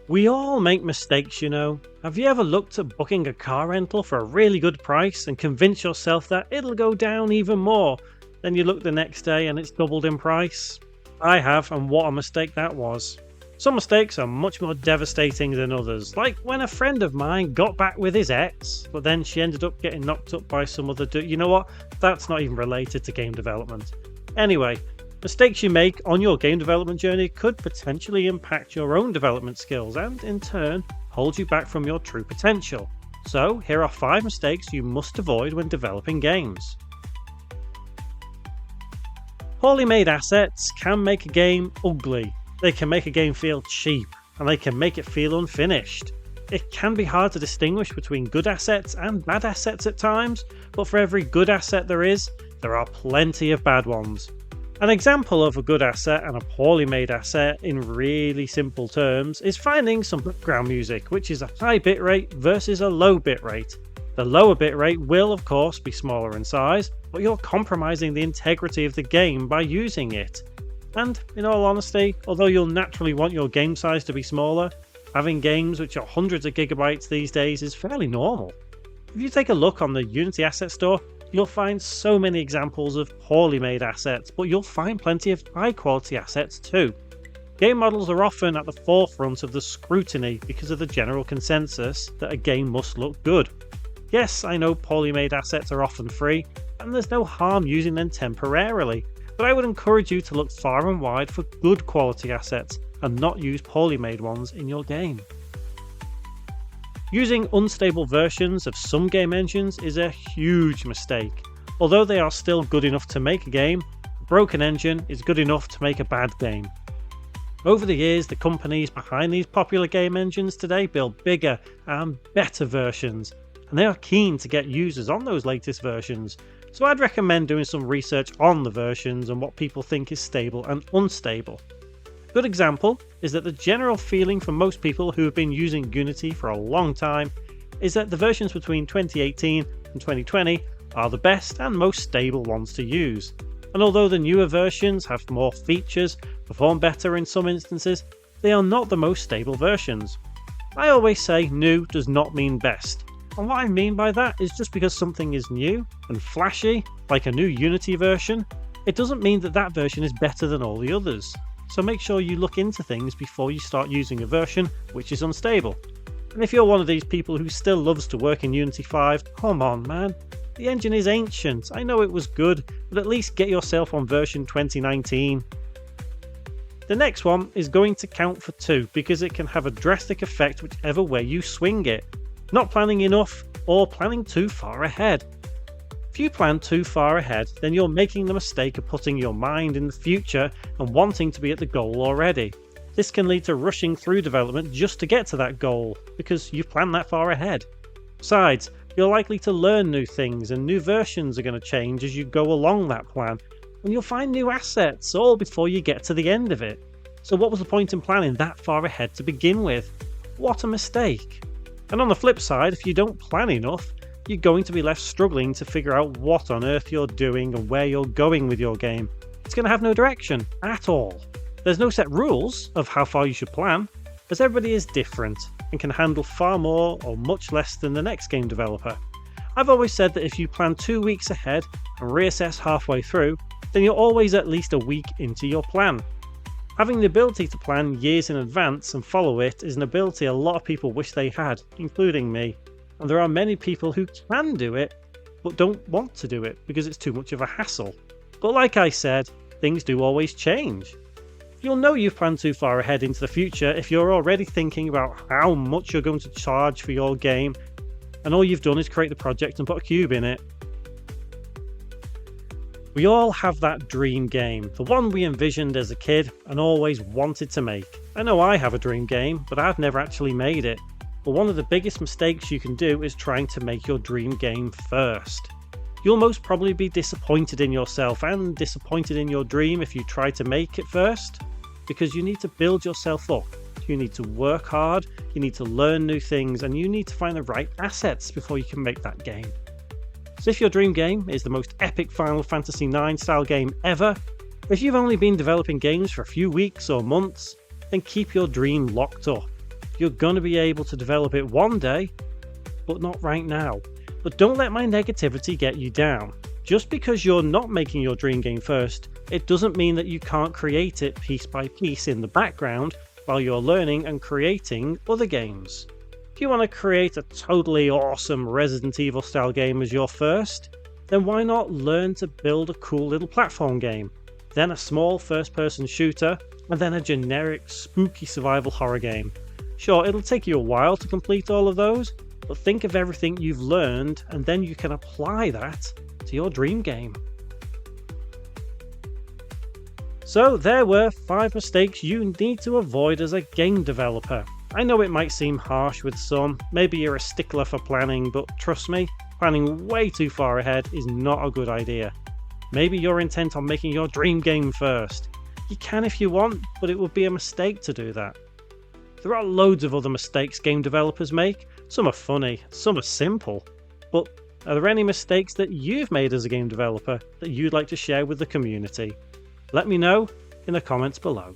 We all make mistakes, you know. Have you ever looked at booking a car rental for a really good price and convinced yourself that it'll go down even more? Then you look the next day and it's doubled in price? I have, and what a mistake that was. Some mistakes are much more devastating than others, like when a friend of mine got back with his ex, but then she ended up getting knocked up by some other dude. You know what? That's not even related to game development. Anyway, mistakes you make on your game development journey could potentially impact your own development skills and, in turn, hold you back from your true potential. So, here are 5 mistakes you must avoid when developing games. Poorly made assets can make a game ugly. They can make a game feel cheap, and they can make it feel unfinished. It can be hard to distinguish between good assets and bad assets at times, but for every good asset there are plenty of bad ones. An example of a good asset and a poorly made asset in really simple terms is finding some background music which is a high bitrate versus a low bitrate. The lower bitrate will of course be smaller in size, but you're compromising the integrity of the game by using it. And in all honesty, although you'll naturally want your game size to be smaller, having games which are hundreds of gigabytes these days is fairly normal. If you take a look on the Unity Asset Store, you'll find so many examples of poorly made assets, but you'll find plenty of high quality assets too. Game models are often at the forefront of the scrutiny because of the general consensus that a game must look good. Yes, I know poorly made assets are often free, and there's no harm using them temporarily, but I would encourage you to look far and wide for good quality assets and not use poorly made ones in your game. Using unstable versions of some game engines is a huge mistake. Although they are still good enough to make a game, a broken engine is good enough to make a bad game. Over the years, the companies behind these popular game engines today build bigger and better versions, and they are keen to get users on those latest versions. So I'd recommend doing some research on the versions and what people think is stable and unstable. A good example is that the general feeling for most people who have been using Unity for a long time is that the versions between 2018 and 2020 are the best and most stable ones to use. And although the newer versions have more features, perform better in some instances, they are not the most stable versions. I always say new does not mean best. And what I mean by that is just because something is new and flashy, like a new Unity version, it doesn't mean that that version is better than all the others. So make sure you look into things before you start using a version which is unstable. And if you're one of these people who still loves to work in Unity 5, come on man, the engine is ancient. I know it was good, but at least get yourself on version 2019. The next one is going to count for 2 because it can have a drastic effect whichever way you swing it. Not planning enough or planning too far ahead. If you plan too far ahead, then you're making the mistake of putting your mind in the future and wanting to be at the goal already. This can lead to rushing through development just to get to that goal because you've planned that far ahead. Besides, you're likely to learn new things and new versions are going to change as you go along that plan, and you'll find new assets all before you get to the end of it. So what was the point in planning that far ahead to begin with? What a mistake! And on the flip side, if you don't plan enough, you're going to be left struggling to figure out what on earth you're doing and where you're going with your game. It's going to have no direction at all. There's no set rules of how far you should plan, as everybody is different and can handle far more or much less than the next game developer. I've always said that if you plan 2 weeks ahead and reassess halfway through, then you're always at least a week into your plan. Having the ability to plan years in advance and follow it is an ability a lot of people wish they had, including me. And there are many people who can do it, but don't want to do it because it's too much of a hassle. But like I said, things do always change. You'll know you've planned too far ahead into the future if you're already thinking about how much you're going to charge for your game, and all you've done is create the project and put a cube in it. We all have that dream game, the one we envisioned as a kid and always wanted to make. I know I have a dream game, but I've never actually made it. But one of the biggest mistakes you can do is trying to make your dream game first. You'll most probably be disappointed in yourself and disappointed in your dream if you try to make it first, because you need to build yourself up. You need to work hard, you need to learn new things, and you need to find the right assets before you can make that game. So if your dream game is the most epic Final Fantasy IX style game ever, or if you've only been developing games for a few weeks or months, then keep your dream locked up. You're going to be able to develop it one day, but not right now. But don't let my negativity get you down. Just because you're not making your dream game first, it doesn't mean that you can't create it piece by piece in the background while you're learning and creating other games. If you want to create a totally awesome Resident Evil style game as your first, then why not learn to build a cool little platform game, then a small first person shooter, and then a generic spooky survival horror game. Sure, it'll take you a while to complete all of those, but think of everything you've learned and then you can apply that to your dream game. So there were 5 mistakes you need to avoid as a game developer. I know it might seem harsh with some, maybe you're a stickler for planning, but trust me, planning way too far ahead is not a good idea. Maybe you're intent on making your dream game first. You can if you want, but it would be a mistake to do that. There are loads of other mistakes game developers make. Some are funny, some are simple. But are there any mistakes that you've made as a game developer that you'd like to share with the community? Let me know in the comments below.